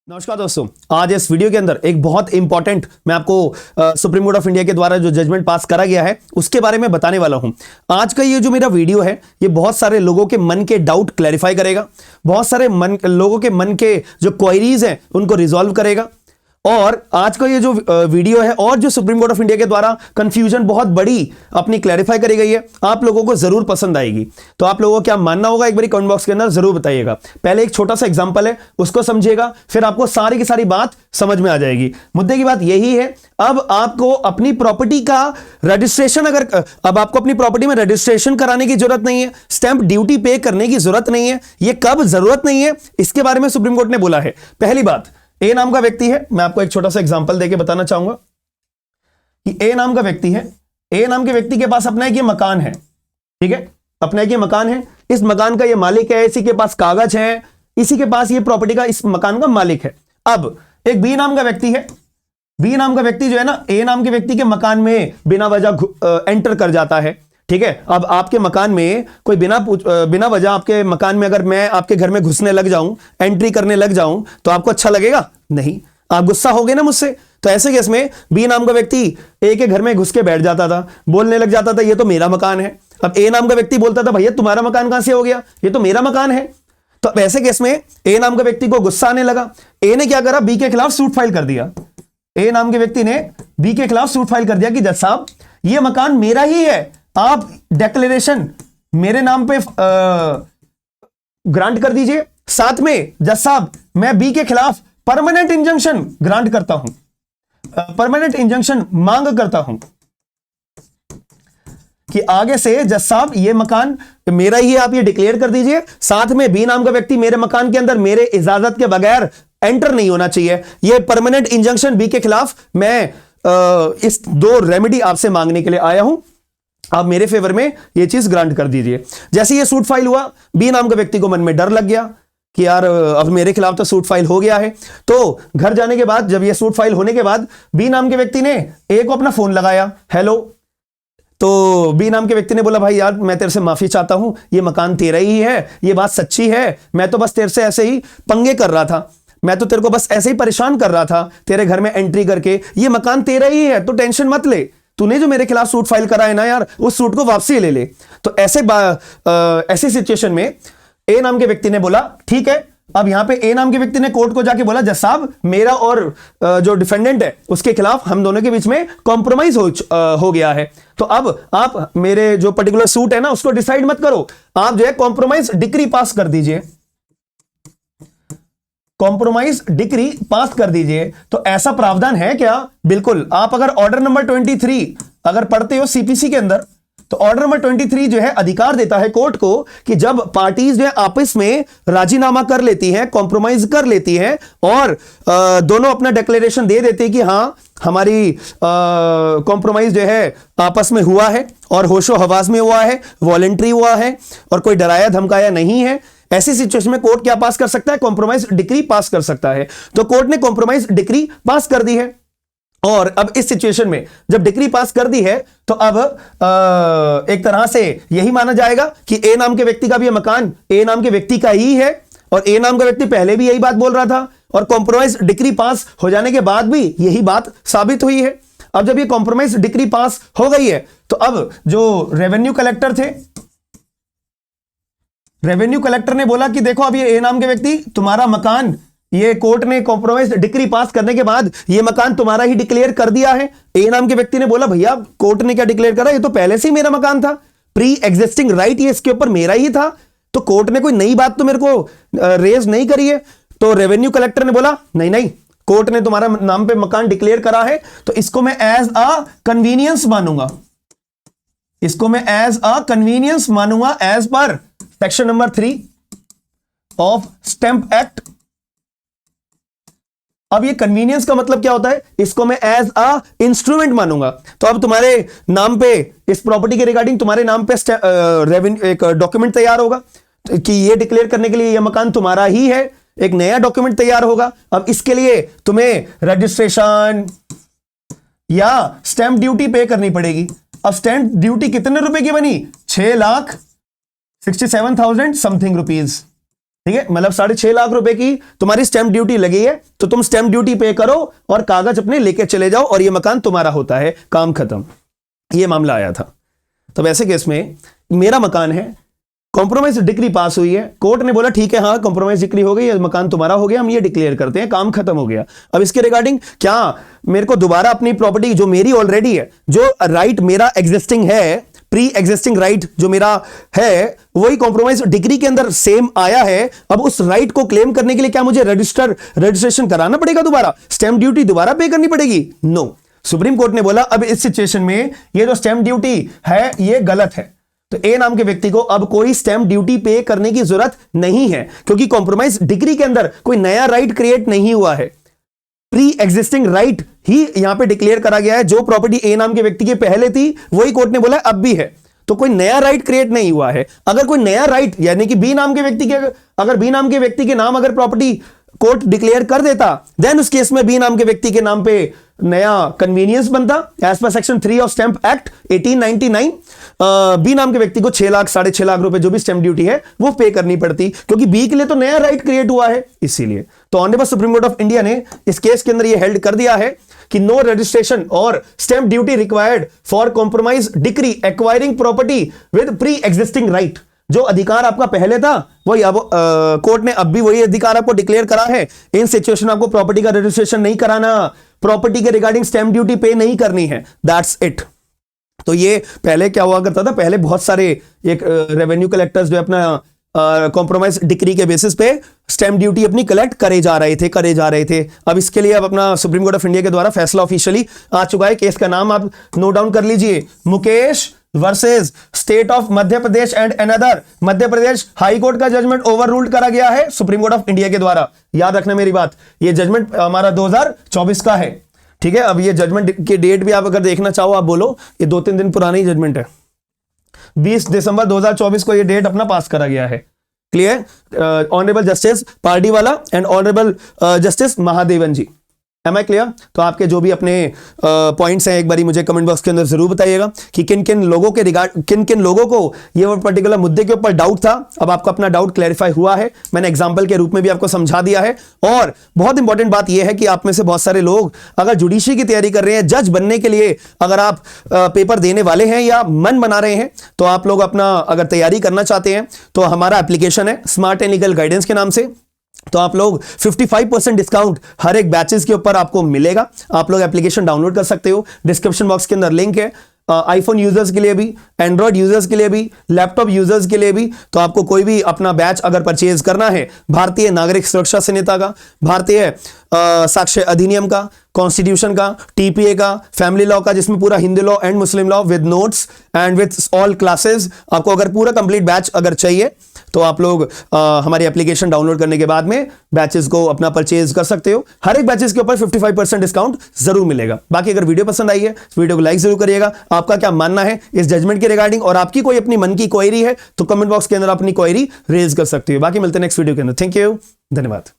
नमस्कार दोस्तों, आज इस वीडियो के अंदर एक बहुत इंपॉर्टेंट मैं आपको सुप्रीम कोर्ट ऑफ इंडिया के द्वारा जो जजमेंट पास करा गया है उसके बारे में बताने वाला हूं। आज का ये जो मेरा वीडियो है ये बहुत सारे लोगों के मन के डाउट क्लैरिफाई करेगा, बहुत सारे लोगों के मन के जो क्वेरीज हैं उनको रिजॉल्व करेगा। और आज का ये जो वीडियो है और जो सुप्रीम कोर्ट ऑफ इंडिया के द्वारा कंफ्यूजन बहुत बड़ी अपनी क्लैरिफाई करी गई है, आप लोगों को जरूर पसंद आएगी। तो आप लोगों को क्या मानना होगा एक बार कमेंट बॉक्स के अंदर जरूर बताइएगा। पहले एक छोटा सा एग्जांपल है उसको समझिएगा, फिर आपको सारी की सारी बात समझ में आ जाएगी। मुद्दे की बात यही है, अब आपको अपनी प्रॉपर्टी का रजिस्ट्रेशन अब आपको अपनी प्रॉपर्टी में रजिस्ट्रेशन कराने की जरूरत नहीं है, स्टैंप ड्यूटी पे करने की जरूरत नहीं है। ये कब जरूरत नहीं है इसके बारे में सुप्रीम कोर्ट ने बोला है। पहली बात, ए नाम का व्यक्ति है, मैं आपको एक छोटा सा एग्जांपल देके बताना चाहूंगा कि ए नाम का व्यक्ति है, ए नाम के व्यक्ति के पास अपना एक ये मकान है, ठीक है, अपना एक ये मकान है, इस मकान का ये मालिक है, इसी के पास कागज है, इसी के पास ये प्रॉपर्टी का इस मकान का मालिक है। अब एक बी नाम का व्यक्ति है, बी नाम का व्यक्ति जो है ना ए नाम के व्यक्ति के मकान में बिना वजह एंटर कर जाता है, ठीक है। अब आपके मकान में कोई बिना वजह आपके मकान में अगर मैं आपके घर में घुसने लग जाऊं, एंट्री करने लग जाऊं, तो आपको अच्छा लगेगा? नहीं, आप गुस्सा होगे ना मुझसे। तो ऐसे केस में बी नाम का व्यक्ति ए के घर में घुस के बैठ जाता था, बोलने लग जाता था ये तो मेरा मकान है। अब ए नाम का व्यक्ति बोलता था भैया तुम्हारा मकान कहां से हो गया, ये तो मेरा मकान है। तो अब ऐसे केस में ए नाम के व्यक्ति को गुस्सा आने लगा, ए ने क्या करा, बी के खिलाफ सूट फाइल कर दिया। ए नाम के व्यक्ति ने बी के खिलाफ सूट फाइल कर दिया कि जज साहब ये मकान मेरा ही है, आप डिक्लेरेशन मेरे नाम पे ग्रांट कर दीजिए, साथ में जज साहब मैं बी के खिलाफ परमानेंट इंजंक्शन ग्रांट करता हूं, परमानेंट इंजंक्शन मांग करता हूं कि आगे से जज साहब ये मकान मेरा ही है, आप ये डिक्लेयर कर दीजिए। साथ में बी नाम का व्यक्ति मेरे मकान के अंदर मेरे इजाजत के बगैर एंटर नहीं होना चाहिए। ये परमानेंट इंजंक्शन बी के खिलाफ मैं इस दो रेमेडी आपसे मांगने के लिए आया हूं, आप मेरे फेवर में ये चीज ग्रांट कर दीजिए। जैसे ये सूट फाइल हुआ, बी नाम के व्यक्ति को मन में डर लग गया कि यार अब मेरे खिलाफ तो सूट फाइल हो गया है। तो घर जाने के बाद, जब ये सूट फाइल होने के बाद, बी नाम के व्यक्ति ने ए को अपना फोन लगाया, हेलो। तो बी नाम के व्यक्ति ने बोला भाई यार मैं तेरे से माफी चाहता हूं, ये मकान तेरा ही है, ये बात सच्ची है, मैं तो बस तेरे से ऐसे ही पंगे कर रहा था, मैं तो तेरे को बस ऐसे ही परेशान कर रहा था तेरे घर में एंट्री करके, ये मकान तेरा ही है तो टेंशन मत ले, तूने जो मेरे खिलाफ सूट फाइल करा है ना यार, उस सूट को वापसी ले ले। तो ऐसे सिचुएशन में ए नाम के व्यक्ति ने बोला ठीक है। अब यहां पे ए नाम के व्यक्ति ने कोर्ट को जाके बोला जज साहब मेरा और जो डिफेंडेंट है उसके खिलाफ हम दोनों के बीच में कॉम्प्रोमाइज हो गया है, तो अब आप मेरे जो पर्टिकुलर सूट है ना उसको डिसाइड मत करो, आप जो है कॉम्प्रोमाइज डिक्री पास कर दीजिए, कॉम्प्रोमाइज डिक्री पास कर दीजिए। तो ऐसा प्रावधान है क्या? बिल्कुल। आप अगर ऑर्डर नंबर 23 अगर पढ़ते हो सीपीसी के अंदर, तो ऑर्डर नंबर 23 जो है अधिकार देता है कोर्ट को कि जब पार्टीज जो है आपस में राजीनामा कर लेती हैं, कॉम्प्रोमाइज कर लेती हैं और दोनों अपना डिक्लेरेशन दे देते हैं कि हां हमारी कॉम्प्रोमाइज जो है आपस में हुआ है और होशो हवास में हुआ है, वॉलेंट्री हुआ है और कोई डराया धमकाया नहीं है, ऐसी सिचुएशन में कोर्ट क्या पास कर सकता है? कॉम्प्रोमाइज डिक्री पास कर सकता है। तो कोर्ट ने कॉम्प्रोमाइज डिक्री पास कर दी है और अब इस सिचुएशन में जब डिक्री पास कर दी है तो अब एक तरह से यही माना जाएगा कि ए नाम के व्यक्ति का भी मकान ए नाम के व्यक्ति का ही है और ए नाम का व्यक्ति पहले भी यही बात बोल रहा था और कॉम्प्रोमाइज डिक्री पास हो जाने के बाद भी यही बात साबित हुई है। अब जब ये कॉम्प्रोमाइज डिक्री पास हो गई है तो अब जो रेवेन्यू कलेक्टर थे, रेवेन्यू कलेक्टर ने बोला कि देखो अब ये ए नाम के व्यक्ति तुम्हारा मकान, ये कोर्ट ने कॉम्प्रोमाइज डिक्री पास करने के बाद ये मकान तुम्हारा ही डिक्लेयर कर दिया है। ए नाम के व्यक्ति ने बोला भैया कोर्ट ने क्या डिक्लेयर करा, ये तो पहले से ही मेरा मकान था, प्री एग्जिस्टिंग राइट ये इसके ऊपर मेरा ही था, तो कोर्ट ने कोई नई बात तो मेरे को रेज नहीं करी है। तो रेवेन्यू कलेक्टर ने बोला नहीं नहीं, कोर्ट ने तुम्हारा नाम पे मकान डिक्लेयर करा है तो इसको मैं एज अ कन्वीनियंस मानूंगा, इसको मैं एज अ कन्वीनियंस मानूंगा as per section number 3 of stamp act. अब ये कन्वीनियंस का मतलब क्या होता है? इसको मैं एज अ इंस्ट्रूमेंट मानूंगा। तो अब तुम्हारे नाम पे इस प्रॉपर्टी के रिगार्डिंग तुम्हारे नाम पे एक डॉक्यूमेंट तैयार होगा कि ये डिक्लेयर करने के लिए ये मकान तुम्हारा ही है, एक नया डॉक्यूमेंट तैयार होगा। अब इसके लिए तुम्हें रजिस्ट्रेशन या स्टैंप ड्यूटी पे करनी पड़ेगी। अब स्टैंप ड्यूटी कितने रुपए की बनी? 6,67,000 समथिंग रुपीज। ठीक है, मतलब 6.5 लाख रुपए की तुम्हारी स्टैंप ड्यूटी लगी है, तो तुम स्टैंप ड्यूटी पे करो और कागज अपने लेके चले जाओ और ये मकान तुम्हारा होता है, काम खत्म। ये मामला आया था। तो वैसे केस में मेरा मकान है, कॉम्प्रोमाइज डिक्री पास हुई है, कोर्ट ने बोला ठीक है हाँ कॉम्प्रोमाइज डिक्री हो गई, ये मकान तुम्हारा हो गया, हम ये डिक्लेयर करते हैं, काम खत्म हो गया। अब इसके रिगार्डिंग क्या मेरे को दोबारा अपनी प्रॉपर्टी जो मेरी ऑलरेडी है, जो राइट मेरा एग्जिस्टिंग है, प्री एग्जिस्टिंग राइट जो मेरा है, वही कॉम्प्रोमाइज डिग्री के अंदर सेम आया है, अब उस राइट को क्लेम करने के लिए क्या मुझे रजिस्ट्रेशन कराना पड़ेगा, दोबारा स्टैंप ड्यूटी दोबारा पे करनी पड़ेगी? नो। सुप्रीम कोर्ट ने बोला अब इस सिचुएशन में ये जो स्टैंप ड्यूटी है ये गलत है, तो ए नाम के व्यक्ति को अब कोई स्टैंप ड्यूटी पे करने की जरूरत नहीं है, क्योंकि कॉम्प्रोमाइज डिग्री के अंदर कोई नया राइट क्रिएट नहीं हुआ है, प्री एग्जिस्टिंग राइट ही यहां पे डिक्लेयर करा गया है। जो प्रॉपर्टी ए नाम के व्यक्ति के पहले थी वही कोर्ट ने बोला अब भी है, तो कोई नया राइट क्रिएट नहीं हुआ है। अगर कोई नया राइट यानी कि बी नाम के व्यक्ति के, अगर बी नाम के व्यक्ति के नाम अगर प्रॉपर्टी कोर्ट डिक्लेयर कर देता, देन उस केस में बी नाम के व्यक्ति के नाम पे नया कन्वीनियंस बनता as per section 3 of stamp act 1899। B नाम के व्यक्ति को 6 लाख 6.5 लाख रुपए जो भी स्टैंप ड्यूटी है वो पे करनी पड़ती, क्योंकि बी के लिए तो नया राइट क्रिएट हुआ है इसीलिए। तो honourable supreme court of India ने इस केस के अंदर ये हेल्ड कर दिया है कि नो रजिस्ट्रेशन और stamp duty required for compromise decree acquiring property with pre existing right. जो अधिकार आपका पहले था वही अब कोर्ट ने अब भी वही अधिकार आपको डिक्लेयर करा है। इन सिचुएशन आपको प्रॉपर्टी का रजिस्ट्रेशन नहीं कराना, प्रॉपर्टी के रिगार्डिंग स्टैंप ड्यूटी पे नहीं करनी है, दैट्स इट। तो ये पहले क्या हुआ करता था, पहले बहुत सारे एक रेवेन्यू कलेक्टर्स जो अपना कॉम्प्रोमाइज डिक्री के बेसिस पे स्टैंप ड्यूटी अपनी कलेक्ट करे जा रहे थे। अब इसके लिए अब अपना सुप्रीम कोर्ट ऑफ इंडिया के द्वारा फैसला ऑफिशियली आ चुका है। केस का नाम आप नोट डाउन कर लीजिए, Mukesh versus state of Madhya Pradesh and another. Madhya Pradesh high court का जजमेंट ओवर रूल्ड करा गया है सुप्रीम कोर्ट ऑफ इंडिया के द्वारा। याद रखना मेरी बात, ये जजमेंट हमारा 2024 का है, ठीक है। अब ये जजमेंट की डेट भी आप अगर देखना चाहो आप बोलो, ये 2-3 दिन पुरानी जजमेंट है। 20 दिसंबर 2024 को ये डेट अपना पास करा गया है। Clear? Honourable justice Pardiwala and honourable justice Mahadevan ji. Am I clear? तो आपके जो भी अपने पॉइंट्स हैं एक बारी मुझे कमेंट बॉक्स के अंदर जरूर बताइएगा कि किन किन लोगों को ये पर्टिकुलर मुद्दे के ऊपर डाउट था। अब आपका अपना डाउट क्लैरिफाई हुआ है, मैंने एग्जांपल के रूप में भी आपको समझा दिया है। और बहुत इंपॉर्टेंट बात यह है कि आप में से बहुत सारे लोग अगर जुडिशरी की तैयारी कर रहे हैं, जज बनने के लिए अगर आप पेपर देने वाले हैं या मन बना रहे हैं, तो आप लोग अपना अगर तैयारी करना चाहते हैं तो हमारा एप्लीकेशन है स्मार्ट एंड लीगल गाइडेंस के नाम से। तो आप लोग 55% डिस्काउंट हर एक बैचेस के ऊपर आपको मिलेगा। आप लोग एप्लीकेशन डाउनलोड कर सकते हो, डिस्क्रिप्शन बॉक्स के अंदर लिंक है। आईफोन यूजर्स के लिए भी, एंड्रॉइड यूजर्स के लिए भी, लैपटॉप यूजर्स के लिए भी। तो आपको कोई भी अपना बैच अगर परचेज करना है भारतीय नागरिक सुरक्षा संहिता का, भारतीय साक्ष्य अधिनियम का, कॉन्स्टिट्यूशन का, टीपीए का, फैमिली लॉ का, जिसमें पूरा Hindi law and Muslim law with notes and with all classes, आपको अगर पूरा कंप्लीट बैच अगर चाहिए तो आप लोग हमारी एप्लीकेशन डाउनलोड करने के बाद में बैचेस को अपना परचेज कर सकते हो। हर एक बैचेस के ऊपर 55% डिस्काउंट जरूर मिलेगा। बाकी अगर वीडियो पसंद आई है तो वीडियो को लाइक जरूर करिएगा। आपका क्या मानना है इस जजमेंट के रिगार्डिंग, और आपकी कोई अपनी मन की क्वेरी है तो कमेंट बॉक्स के अंदर अपनी क्वेरी रेज कर सकते हो। बाकी मिलते हैं नेक्स्ट वीडियो के अंदर। थैंक यू, धन्यवाद।